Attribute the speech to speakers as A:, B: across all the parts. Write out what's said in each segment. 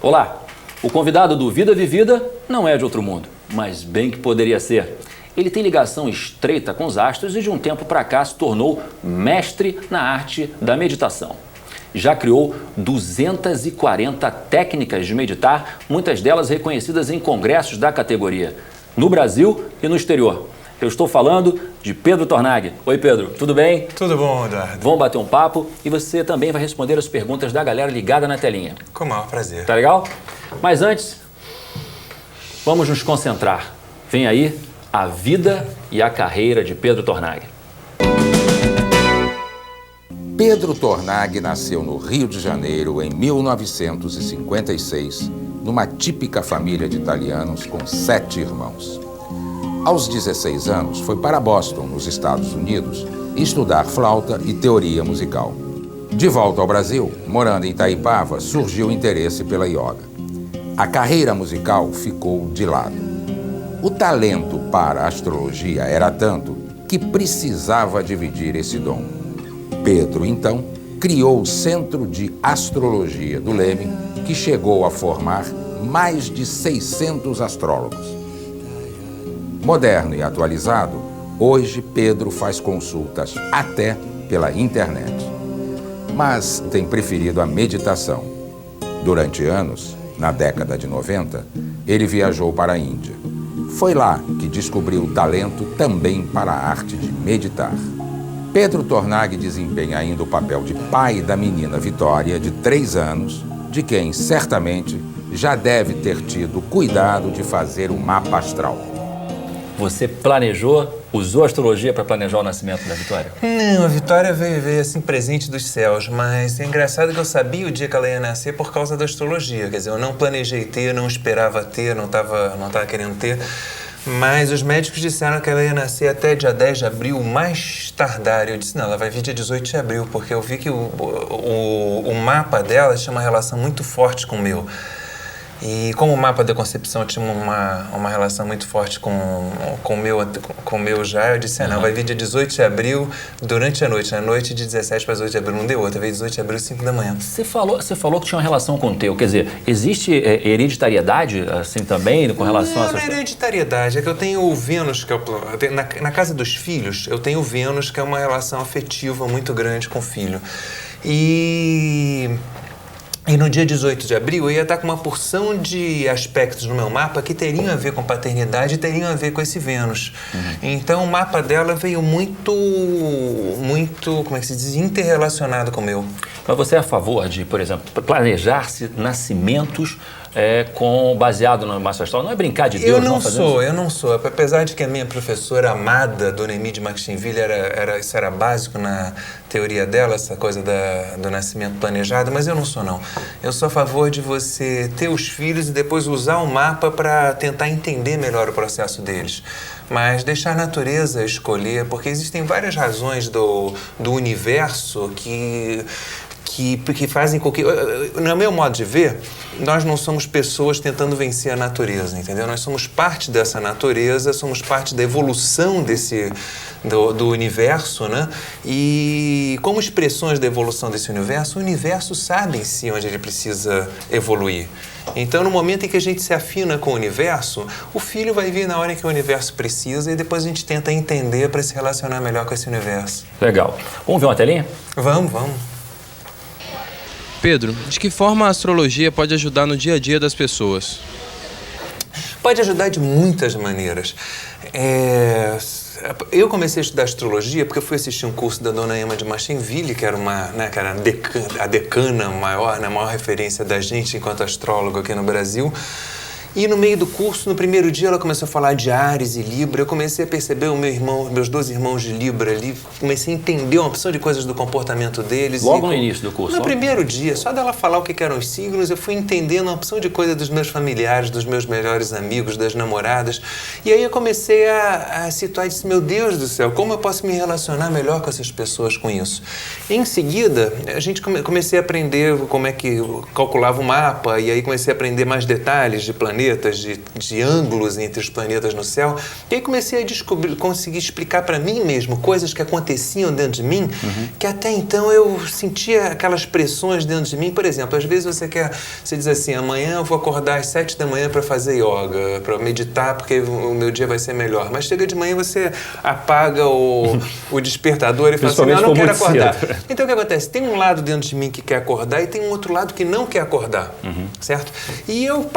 A: Olá, o convidado do Vida Vivida não é de outro mundo, mas bem que poderia ser. Ele tem ligação estreita com os astros e de um tempo para cá se tornou mestre na arte da meditação. Já criou 240 técnicas de meditar, muitas delas reconhecidas em congressos da categoria, no Brasil e no exterior. Eu estou falando de Pedro Tornag. Oi, Pedro, tudo bem?
B: Tudo bom, Eduardo.
A: Vamos bater um papo e você também vai responder as perguntas da galera ligada na telinha.
B: Com o maior prazer.
A: Tá legal? Mas antes, vamos nos concentrar. Vem aí a vida e a carreira de Pedro Tornag.
C: Pedro Tornag nasceu no Rio de Janeiro em 1956, numa típica família de italianos com 7 irmãos. Aos 16 anos, foi para Boston, nos Estados Unidos, estudar flauta e teoria musical. De volta ao Brasil, morando em Itaipava, surgiu o interesse pela yoga. A carreira musical ficou de lado. O talento para a astrologia era tanto que precisava dividir esse dom. Pedro, então, criou o Centro de Astrologia do Leme, que chegou a formar mais de 600 astrólogos. Moderno e atualizado, hoje Pedro faz consultas até pela internet. Mas tem preferido a meditação. Durante anos, na década de 90, ele viajou para a Índia. Foi lá que descobriu o talento também para a arte de meditar. Pedro Tornag desempenha ainda o papel de pai da menina Vitória, de 3 anos, de quem certamente já deve ter tido cuidado de fazer o mapa astral.
A: Você planejou, usou a astrologia para planejar o nascimento da Vitória?
B: Não, a Vitória veio assim presente dos céus, mas é engraçado que eu sabia o dia que ela ia nascer por causa da astrologia. Quer dizer, eu não planejei ter, não esperava ter, não tava querendo ter. Mas os médicos disseram que ela ia nascer até dia 10 de abril, mais tardar. Eu disse, não, ela vai vir dia 18 de abril, porque eu vi que o mapa dela tinha uma relação muito forte com o meu. E como o mapa da concepção tinha uma relação muito forte com o meu já, eu disse, não, vai vir dia 18 de abril, durante a noite de 17 para 18 de abril, não deu outra, veio 18 de abril, 5 da manhã.
A: Você falou que tinha uma relação com o teu, quer dizer, existe hereditariedade, assim, também, com relação a essas...
B: Não é hereditariedade, é que eu tenho o Vênus, que na casa dos filhos, eu tenho o Vênus, que é uma relação afetiva muito grande com o filho. E no dia 18 de abril, eu ia estar com uma porção de aspectos no meu mapa que teriam a ver com paternidade e teriam a ver com esse Vênus. Então, o mapa dela veio muito, como é que se diz, interrelacionado com o meu.
A: Mas você é a favor de, por exemplo, planejar-se nascimentos baseado no mapa astral? Não é brincar de Deus,
B: eu não sou. Apesar de que a minha professora amada, Dona Emília de Maxenville, isso era básico na teoria dela, essa coisa do nascimento planejado, mas eu não sou, não. Eu sou a favor de você ter os filhos e depois usar o mapa para tentar entender melhor o processo deles. Mas deixar a natureza escolher, porque existem várias razões do universo que fazem com que... No meu modo de ver, nós não somos pessoas tentando vencer a natureza, entendeu? Nós somos parte dessa natureza, somos parte da evolução do universo, né? E como expressões da evolução desse universo, o universo sabe em si onde ele precisa evoluir. Então, no momento em que a gente se afina com o universo, o filho vai vir na hora em que o universo precisa e depois a gente tenta entender para se relacionar melhor com esse universo.
A: Legal. Vamos ver uma telinha?
B: Vamos.
D: Pedro, de que forma a astrologia pode ajudar no dia a dia das pessoas?
B: Pode ajudar de muitas maneiras. Eu comecei a estudar astrologia porque eu fui assistir um curso da Dona Emma de Machenville, que era a decana maior, a maior referência da gente enquanto astrólogo aqui no Brasil. E no meio do curso, no primeiro dia, ela começou a falar de Áries e Libra. Eu comecei a perceber meus 2 irmãos de Libra ali. Comecei a entender uma opção de coisas do comportamento deles.
A: Logo no início do curso?
B: No primeiro dia, só dela falar o que eram os signos, eu fui entendendo uma opção de coisa dos meus familiares, dos meus melhores amigos, das namoradas. E aí eu comecei a situar e disse, meu Deus do céu, como eu posso me relacionar melhor com essas pessoas com isso? E em seguida, comecei a aprender como é que calculava o mapa, e aí comecei a aprender mais detalhes de planeta, borboletas, de ângulos entre os planetas no céu. E aí comecei a conseguir explicar para mim mesmo coisas que aconteciam dentro de mim, que até então eu sentia aquelas pressões dentro de mim. Por exemplo, às vezes você diz assim, amanhã eu vou acordar às 7 da manhã para fazer yoga, para meditar, porque o meu dia vai ser melhor. Mas chega de manhã, você apaga o despertador e fala assim, não quero acordar. Então o que acontece? Tem um lado dentro de mim que quer acordar e tem um outro lado que não quer acordar, certo? E eu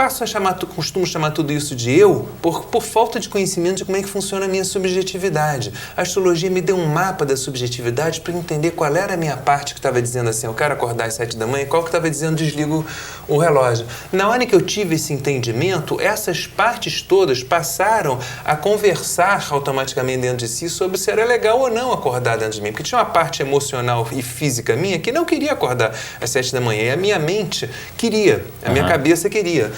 B: costumo chamar tudo isso de eu por falta de conhecimento de como é que funciona a minha subjetividade. A astrologia me deu um mapa da subjetividade para entender qual era a minha parte que estava dizendo assim, eu quero acordar às 7 da manhã, e qual que estava dizendo desligo o relógio. Na hora que eu tive esse entendimento, essas partes todas passaram a conversar automaticamente dentro de si sobre se era legal ou não acordar dentro de mim. Porque tinha uma parte emocional e física minha que não queria acordar às 7 da manhã. E a minha mente queria, a minha cabeça queria.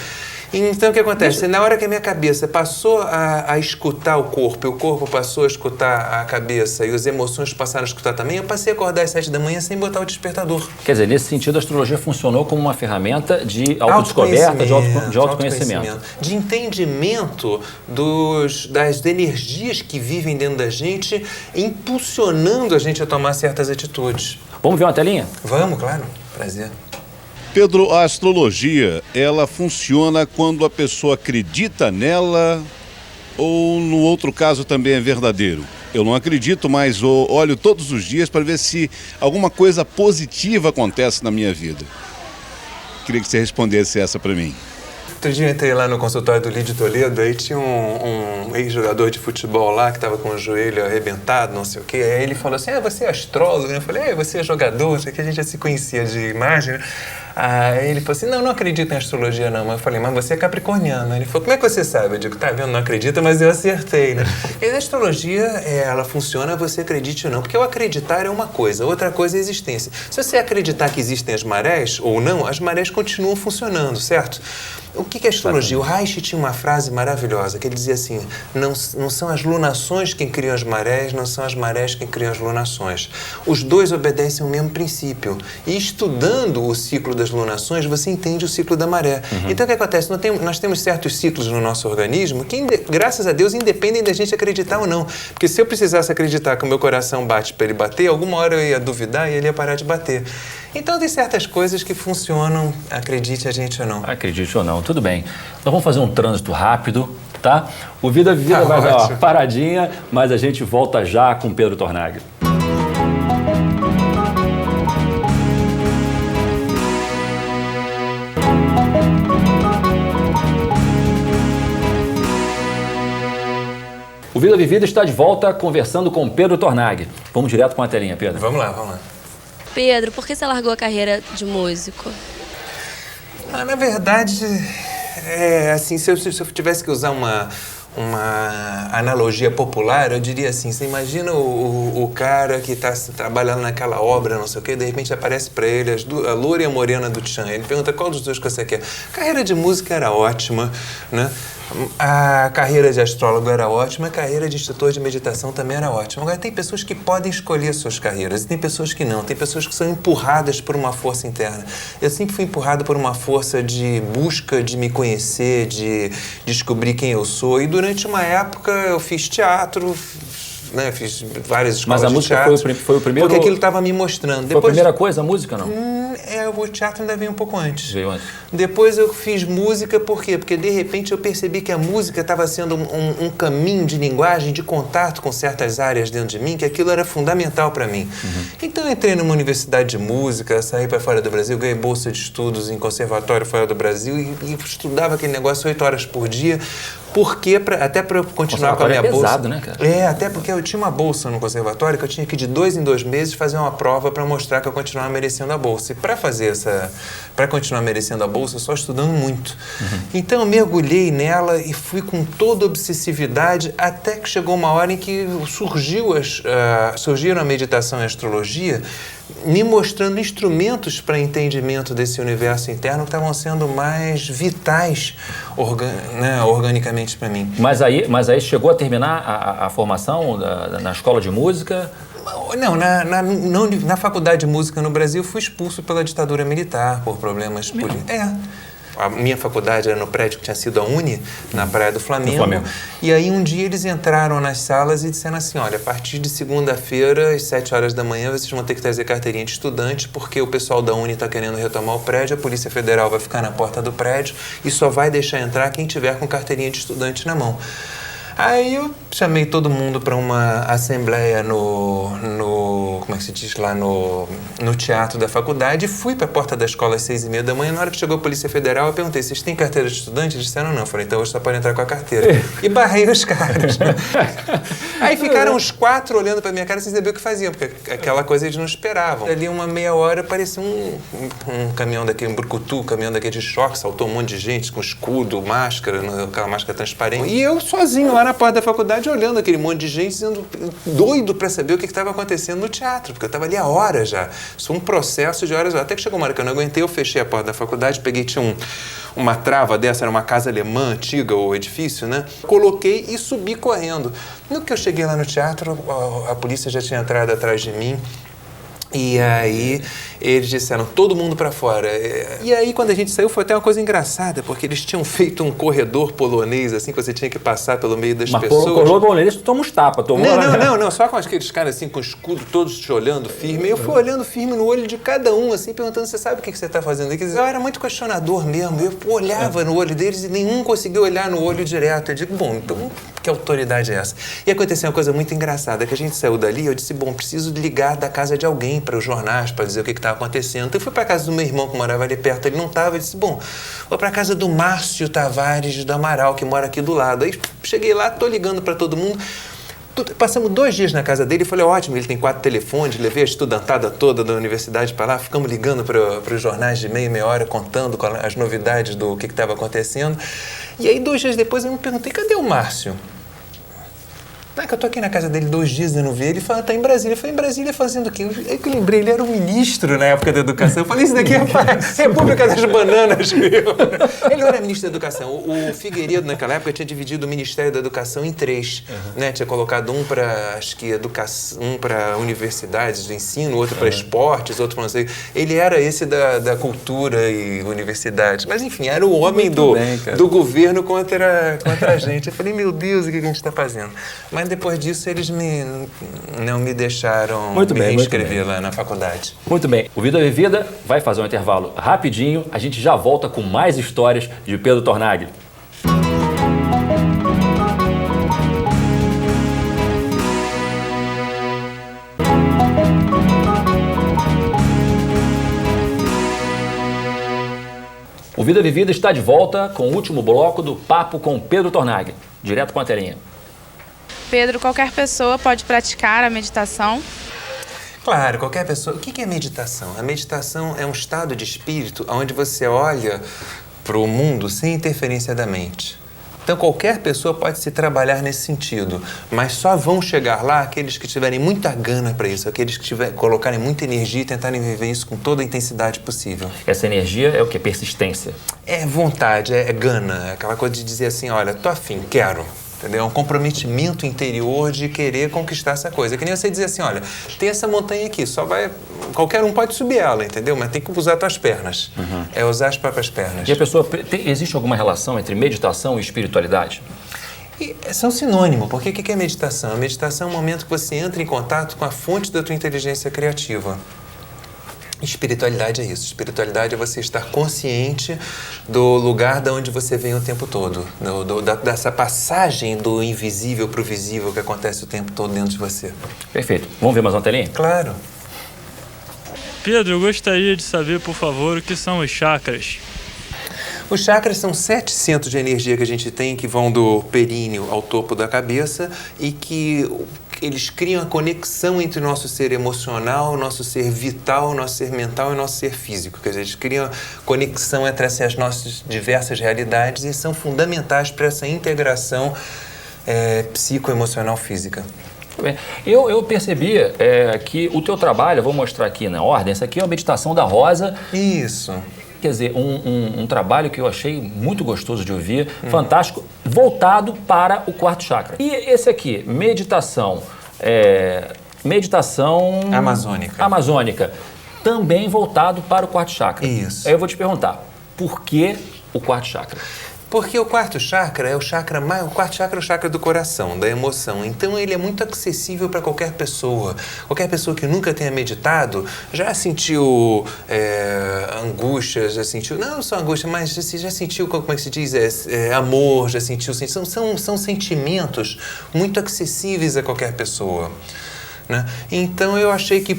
B: Então, o que acontece? Na hora que a minha cabeça passou a escutar o corpo, e o corpo passou a escutar a cabeça, e as emoções passaram a escutar também, eu passei a acordar às 7 da manhã sem botar o despertador.
A: Quer dizer, nesse sentido, a astrologia funcionou como uma ferramenta de autodescoberta, de autoconhecimento.
B: De entendimento das energias que vivem dentro da gente, impulsionando a gente a tomar certas atitudes.
A: Vamos ver uma telinha?
B: Vamos, claro. Prazer.
E: Pedro, a astrologia, ela funciona quando a pessoa acredita nela ou no outro caso também é verdadeiro? Eu não acredito, mas olho todos os dias para ver se alguma coisa positiva acontece na minha vida. Queria que você respondesse essa para mim.
B: Outro dia eu entrei lá no consultório do Lídio Toledo, aí tinha um ex-jogador de futebol lá que estava com o joelho arrebentado, não sei o quê. Aí ele falou assim, você é astrólogo? Eu falei, você é jogador? Isso aqui a gente já se conhecia de imagem. Aí ele falou assim, não acredito em astrologia não. Mas eu falei, mas você é capricorniano. Ele falou, como é que você sabe? Eu digo, tá vendo, não acredita, mas eu acertei, né? E a astrologia, ela funciona, você acredite ou não. Porque o acreditar é uma coisa, outra coisa é a existência. Se você acreditar que existem as marés ou não, as marés continuam funcionando, certo? O que é astrologia? O Reich tinha uma frase maravilhosa, que ele dizia assim, não são as lunações quem criam as marés, não são as marés quem criam as lunações. Os dois obedecem ao mesmo princípio. E estudando o ciclo das lunações, você entende o ciclo da maré. Então, o que acontece? Nós temos certos ciclos no nosso organismo que, graças a Deus, independem da gente acreditar ou não. Porque se eu precisasse acreditar que o meu coração bate para ele bater, alguma hora eu ia duvidar e ele ia parar de bater. Então, tem certas coisas que funcionam, acredite a gente ou não.
A: Acredite ou não, tudo bem. Nós vamos fazer um trânsito rápido, tá? O Vida Vivida vai dar uma paradinha, mas a gente volta já com Pedro Tornag. O Vida Vivida está de volta conversando com Pedro Tornag. Vamos direto com a telinha, Pedro.
B: Vamos lá, vamos lá.
F: Pedro, por que você largou a carreira de músico?
B: Na verdade, assim, se eu tivesse que usar uma analogia popular, eu diria assim, você imagina o cara que está trabalhando naquela obra, não sei o quê, de repente aparece para ele a loura e a morena do Tchan. Ele pergunta qual dos dois que você quer. A carreira de música era ótima, né? A carreira de astrólogo era ótima, a carreira de instrutor de meditação também era ótima. Agora, tem pessoas que podem escolher suas carreiras e tem pessoas que não. Tem pessoas que são empurradas por uma força interna. Eu sempre fui empurrado por uma força de busca de me conhecer, de descobrir quem eu sou. E durante uma época eu fiz teatro, né? Fiz várias escolas de teatro.
A: Mas a música foi o primeiro...
B: Porque aquilo estava me mostrando.
A: Foi a primeira coisa, a música, não?
B: O teatro ainda veio um pouco antes.
A: Veio antes.
B: Depois eu fiz música, por quê? Porque de repente eu percebi que a música estava sendo um caminho de linguagem, de contato com certas áreas dentro de mim, que aquilo era fundamental para mim. Então eu entrei numa universidade de música, saí para fora do Brasil, ganhei bolsa de estudos em conservatório fora do Brasil e estudava aquele negócio 8 horas por dia. Porque, até para eu continuar com a minha bolsa...
A: Pesado, né, cara?
B: Até porque eu tinha uma bolsa no conservatório que eu tinha que de 2 em 2 meses fazer uma prova para mostrar que eu continuava merecendo a bolsa. E para continuar merecendo a bolsa, eu só estudando muito. Então eu mergulhei nela e fui com toda obsessividade até que chegou uma hora em que surgiram a meditação e a astrologia, me mostrando instrumentos para entendimento desse universo interno que estavam sendo mais vitais organicamente para mim.
A: Mas aí chegou a terminar a formação na escola de música?
B: Não, na faculdade de música no Brasil fui expulso pela ditadura militar por problemas políticos. A minha faculdade era no prédio que tinha sido a Uni, na Praia do Flamengo. E aí um dia eles entraram nas salas e disseram assim, olha, a partir de segunda-feira, às 7 horas da manhã, vocês vão ter que trazer carteirinha de estudante, porque o pessoal da Uni está querendo retomar o prédio, a Polícia Federal vai ficar na porta do prédio e só vai deixar entrar quem tiver com carteirinha de estudante na mão. Aí eu chamei todo mundo para uma assembleia como é que se diz lá, no teatro da faculdade e fui para a porta da escola às 6h30 da manhã. Na hora que chegou a Polícia Federal, eu perguntei, vocês têm carteira de estudante? Eles disseram não. Eu falei, então hoje só pode entrar com a carteira. E barrei os caras. Aí ficaram os 4 olhando para minha cara sem saber o que faziam, porque aquela coisa eles não esperavam. Ali uma meia hora apareceu um caminhão daquele, um brucutu, um caminhão daquele de choque, saltou um monte de gente com escudo, máscara, aquela máscara transparente. E eu sozinho lá na porta da faculdade olhando aquele monte de gente, sendo doido para saber o que estava acontecendo no teatro, porque eu estava ali há horas já. Isso foi um processo de horas. Até que chegou uma hora que eu não aguentei, eu fechei a porta da faculdade, peguei, tinha uma trava dessa, era uma casa alemã antiga, o edifício, né? Coloquei e subi correndo. No que eu cheguei lá no teatro, a polícia já tinha entrado atrás de mim. E aí eles disseram, todo mundo para fora. E aí quando a gente saiu foi até uma coisa engraçada, porque eles tinham feito um corredor polonês, assim, que você tinha que passar pelo meio das pessoas. Mas corredor
A: polonês, tu toma uns tapas.
B: Não, só com aqueles caras assim, com escudo, todos te olhando firme. Eu fui olhando firme no olho de cada um, assim, perguntando, você sabe o que você está fazendo aqui? Eu era muito questionador mesmo, eu olhava no olho deles e nenhum conseguiu olhar no olho direto. Eu digo, bom, então que autoridade é essa? E aconteceu uma coisa muito engraçada, que a gente saiu dali, eu disse, bom, preciso ligar da casa de alguém para os jornais, para dizer o que estava acontecendo. Então eu fui para a casa do meu irmão, que morava ali perto, ele não estava, eu disse, bom, vou para a casa do Márcio Tavares do Amaral, que mora aqui do lado. Aí cheguei lá, tô ligando para todo mundo. Passamos 2 dias na casa dele e falei, ótimo, ele tem 4 telefones, levei a estudantada toda da universidade para lá, ficamos ligando para os jornais de meia hora, contando as novidades do que estava acontecendo. E aí 2 dias depois eu me perguntei, cadê o Márcio? É que eu tô aqui na casa dele 2 dias e não vi ele. Ele fala, tá em Brasília. Eu falei, em Brasília fazendo o quê? Aí que eu lembrei, ele era o ministro na época da educação. Eu falei, isso daqui é a República das Bananas, meu. Ele não era ministro da educação. O Figueiredo, naquela época, tinha dividido o Ministério da Educação em 3. Né? Tinha colocado um para, acho que, educação, um para universidades do ensino, outro para esportes, outro para não sei. Ele era esse da cultura e universidades. Mas, enfim, era o homem do governo contra a gente. Eu falei, meu Deus, o que a gente está fazendo? Mas depois disso eles não me deixaram me reinscrever lá na faculdade.
A: Muito bem. O Vida Vivida vai fazer um intervalo rapidinho. A gente já volta com mais histórias de Pedro Tornagli. O Vida Vivida está de volta com o último bloco do Papo com Pedro Tornagli, direto com a telinha.
G: Pedro, qualquer pessoa pode praticar a meditação?
B: Claro, qualquer pessoa. O que é meditação? A meditação é um estado de espírito onde você olha para o mundo sem interferência da mente. Então, qualquer pessoa pode se trabalhar nesse sentido, mas só vão chegar lá aqueles que tiverem muita gana para isso, aqueles que colocarem muita energia e tentarem viver isso com toda a intensidade possível.
A: Essa energia é o quê? Persistência?
B: É vontade, é gana, é aquela coisa de dizer assim, olha, tô afim, quero. Entendeu? É um comprometimento interior de querer conquistar essa coisa. Que nem você dizer assim, olha, tem essa montanha aqui, qualquer um pode subir ela, entendeu? Mas tem que usar as tuas pernas. É usar as próprias pernas.
A: E a pessoa, existe alguma relação entre meditação e espiritualidade?
B: São sinônimos, porque o que é meditação? A meditação é um momento que você entra em contato com a fonte da tua inteligência criativa. Espiritualidade é isso. Espiritualidade é você estar consciente do lugar de onde você vem o tempo todo. Dessa passagem do invisível para o visível que acontece o tempo todo dentro de você.
A: Perfeito. Vamos ver mais uma telinha?
B: Claro.
H: Pedro, eu gostaria de saber, por favor, o que são os chakras.
B: Os chakras são 7 centros de energia que a gente tem, que vão do períneo ao topo da cabeça e que eles criam a conexão entre o nosso ser emocional, o nosso ser vital, o nosso ser mental e o nosso ser físico. Quer dizer, eles criam conexão entre as nossas diversas realidades e são fundamentais para essa integração psicoemocional física.
A: Eu percebia que o teu trabalho, eu vou mostrar aqui na ordem, essa aqui é a meditação da Rosa.
B: Isso.
A: Quer dizer, um trabalho que eu achei muito gostoso de ouvir, fantástico, voltado para o quarto chakra. E esse aqui, meditação amazônica, também voltado para o quarto chakra.
B: Isso.
A: Aí eu vou te perguntar, por que o quarto chakra?
B: Porque o quarto chakra é o chakra mais, o quarto chakra é o chakra do coração, da emoção. Então ele é muito acessível para qualquer pessoa. Qualquer pessoa que nunca tenha meditado já sentiu angústia, já sentiu, não só angústia, mas já sentiu, como é que se diz, amor, já sentiu, são sentimentos muito acessíveis a qualquer pessoa. Né? Então eu achei que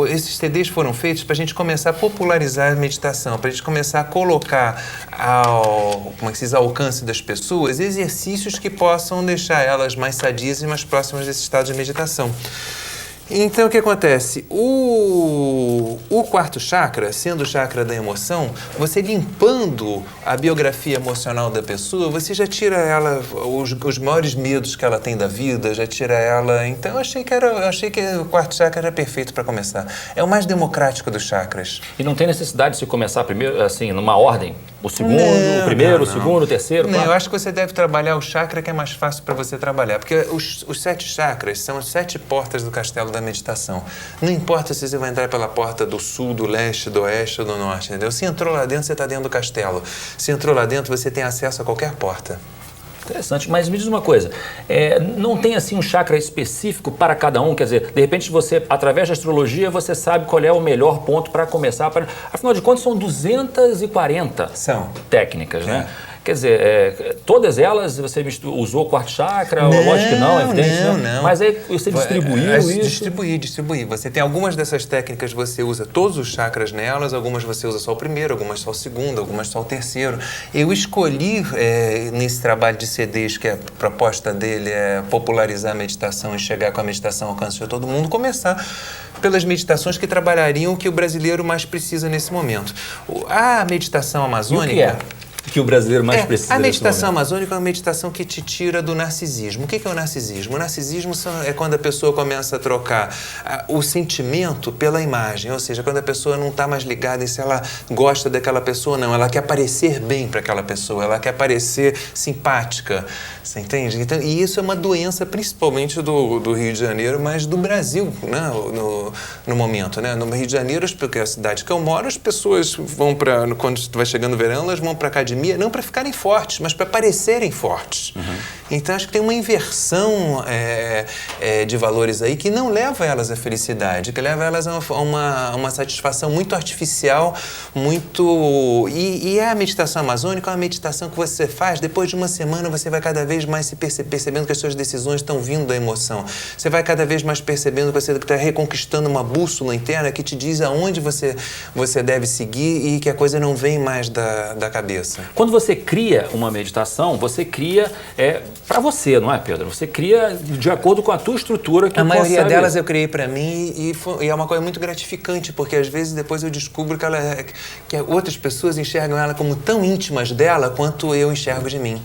B: esses CDs foram feitos para a gente começar a popularizar a meditação, para a gente começar a colocar ao alcance das pessoas exercícios que possam deixar elas mais sadias e mais próximas desse estado de meditação. Então, o que acontece? O quarto chakra, sendo o chakra da emoção, você limpando a biografia emocional da pessoa, você já tira ela os maiores medos que ela tem da vida, já tira ela... Então, eu achei que o quarto chakra era perfeito para começar. É o mais democrático dos chakras.
A: E não tem necessidade de se começar primeiro, assim, numa ordem? O segundo, o primeiro, o segundo, o terceiro?
B: Não, eu acho que você deve trabalhar o chakra que é mais fácil para você trabalhar, porque os 7 chakras são as 7 portas do castelo da meditação. Não importa se você vai entrar pela porta do sul, do leste, do oeste ou do norte, entendeu? Se entrou lá dentro, você está dentro do castelo. Se entrou lá dentro, você tem acesso a qualquer porta.
A: Interessante, mas me diz uma coisa, não tem assim um chakra específico para cada um? Quer dizer, de repente você, através da astrologia, você sabe qual é o melhor ponto para começar? Afinal de contas, são 240 técnicas, né? Quer dizer, todas elas você usou o quarto chakra? Lógico que não, é evidente,
B: não.
A: Mas aí você distribuiu isso?
B: Distribuir. Você tem algumas dessas técnicas, você usa todos os chakras nelas, algumas você usa só o primeiro, algumas só o segundo, algumas só o terceiro. Eu escolhi, nesse trabalho de CDs, que a proposta dele é popularizar a meditação e chegar com a meditação ao alcance de todo mundo, começar pelas meditações que trabalhariam o que o brasileiro mais precisa nesse momento. A meditação amazônica...
A: E o que o brasileiro mais precisa?
B: A meditação amazônica é uma meditação que te tira do narcisismo. O que é o narcisismo? O narcisismo é quando a pessoa começa a trocar o sentimento pela imagem, ou seja, quando a pessoa não está mais ligada em se ela gosta daquela pessoa ou não, ela quer parecer bem para aquela pessoa, ela quer parecer simpática, você entende? Então, e isso é uma doença principalmente do Rio de Janeiro, mas do Brasil, né? no momento. Né? No Rio de Janeiro, porque é a cidade que eu moro, as pessoas vão para, quando vai chegando o verão, elas vão para a academia, não para ficarem fortes, mas para parecerem fortes. Então, acho que tem uma inversão de valores aí que não leva elas à felicidade, que leva elas a uma satisfação muito artificial, muito... E a meditação amazônica é uma meditação que você faz, depois de uma semana você vai cada vez mais se percebendo que as suas decisões estão vindo da emoção. Você vai cada vez mais percebendo que você está reconquistando uma bússola interna que te diz aonde você deve seguir e que a coisa não vem mais da cabeça.
A: Quando você cria uma meditação, você cria para você, não é, Pedro? Você cria de acordo com a tua estrutura. Que
B: a maioria delas eu criei para mim e é uma coisa muito gratificante, porque às vezes depois eu descubro que outras pessoas enxergam ela como tão íntimas dela quanto eu enxergo de mim.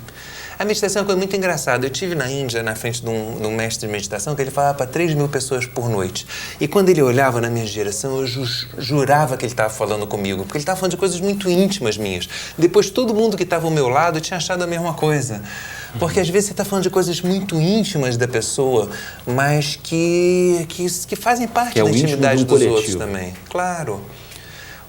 B: A meditação é uma coisa muito engraçada. Eu estive na Índia, na frente de um mestre de meditação, que ele falava para 3.000 pessoas por noite. E quando ele olhava na minha direção, eu jurava que ele estava falando comigo, porque ele estava falando de coisas muito íntimas minhas. Depois, todo mundo que estava ao meu lado tinha achado a mesma coisa. Porque às vezes você está falando de coisas muito íntimas da pessoa, mas que fazem parte da intimidade dos outros também. Claro.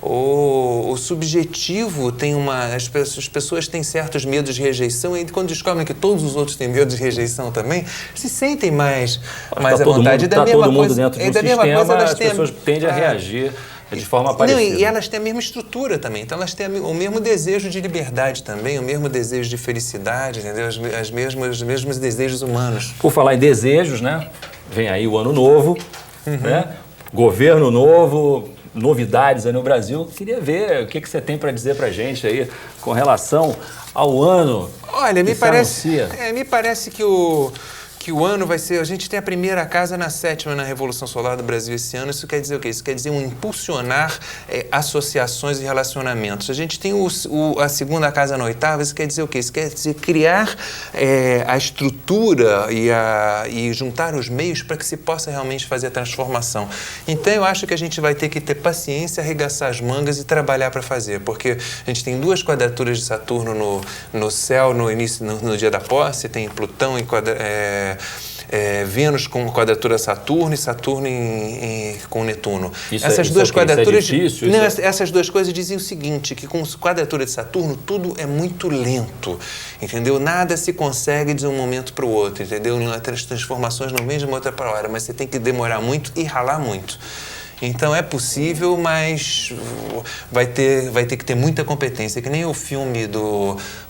B: O subjetivo tem as pessoas têm certos medos de rejeição e quando descobrem que todos os outros têm medo de rejeição também, se sentem mais à vontade.
A: Todo mundo dentro do sistema, as pessoas tendem a reagir de forma parecida.
B: Não, e elas têm a mesma estrutura também, então elas têm o mesmo desejo de liberdade também, o mesmo desejo de felicidade, entendeu? Os mesmos desejos humanos.
A: Por falar em desejos, né? Vem aí o ano novo, né? Governo novo, novidades aí no Brasil. Queria ver o que você tem para dizer para a gente aí com relação ao ano.
B: Olha, me parece que o ano vai ser... A gente tem a primeira casa na 7ª na Revolução Solar do Brasil esse ano. Isso quer dizer o quê? Isso quer dizer impulsionar associações e relacionamentos. A gente tem a segunda casa na 8ª. Isso quer dizer o quê? Isso quer dizer criar a estrutura e juntar os meios para que se possa realmente fazer a transformação. Então, eu acho que a gente vai ter que ter paciência, arregaçar as mangas e trabalhar para fazer. Porque a gente tem 2 quadraturas de Saturno no céu no dia da posse, tem Plutão em Vênus com quadratura Saturno e Saturno com Netuno. Essas
A: isso
B: duas
A: é o quê?
B: quadraturas...
A: Isso é difícil?
B: Não,
A: Isso
B: essas duas coisas dizem o seguinte, que com quadratura de Saturno tudo é muito lento, entendeu? Nada se consegue de um momento para o outro, entendeu? As transformações não vêm de uma outra para a hora, mas você tem que demorar muito e ralar muito. Então é possível, mas vai ter que ter muita competência. Que nem o filme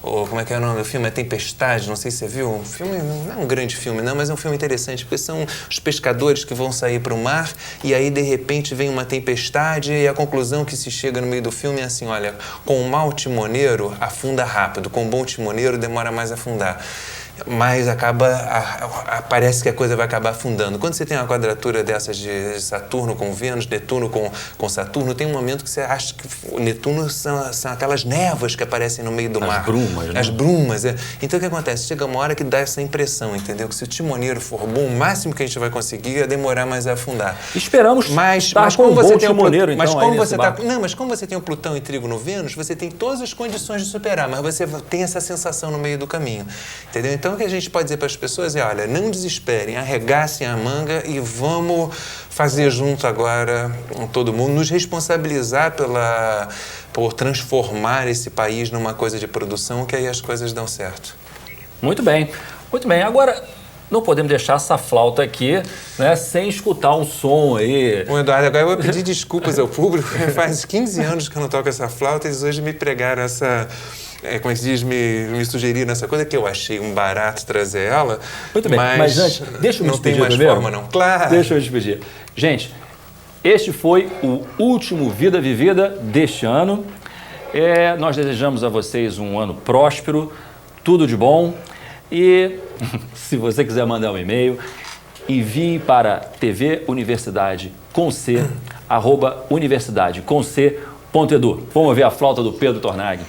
B: como é que é o nome do filme? É Tempestade, não sei se você viu. Um filme, não é um grande filme não, mas é um filme interessante, porque são os pescadores que vão sair para o mar e aí de repente vem uma tempestade e a conclusão que se chega no meio do filme é assim, olha, com um mau timoneiro afunda rápido, com um bom timoneiro demora mais a afundar. Mas parece que a coisa vai acabar afundando. Quando você tem uma quadratura dessas de Saturno com Vênus, Netuno com Saturno, tem um momento que você acha que o Netuno são aquelas névoas que aparecem no meio do mar.
A: As brumas, né?
B: As brumas, é. Então o que acontece? Chega uma hora que dá essa impressão, entendeu? Que se o timoneiro for bom, o máximo que a gente vai conseguir é demorar mais a afundar.
A: Esperamos estar com um bom timoneiro, então, aí nesse barco.
B: Mas como você tem o Plutão e Trigo no Vênus, você tem todas as condições de superar, mas você tem essa sensação no meio do caminho, entendeu? Então o que a gente pode dizer para as pessoas é, olha, não desesperem, arregassem a manga e vamos fazer junto agora com todo mundo, nos responsabilizar por transformar esse país numa coisa de produção, que aí as coisas dão certo.
A: Muito bem, muito bem. Agora, não podemos deixar essa flauta aqui, né, sem escutar um som aí.
B: Bom, Eduardo, agora eu vou pedir desculpas ao público, faz 15 anos que eu não toco essa flauta e eles hoje me pregaram essa... como é que se diz, me sugeriram essa coisa que eu achei um barato trazer ela.
A: Muito bem, mas antes, deixa eu me despedir,
B: não tem mais forma, não. Claro.
A: Deixa eu me despedir. Gente, este foi o último Vida Vivida deste ano. Nós desejamos a vocês um ano próspero, tudo de bom. E se você quiser mandar um e-mail, envie para tvuniversidade@universidadecomc.edu. Vamos ver a flauta do Pedro Tornag.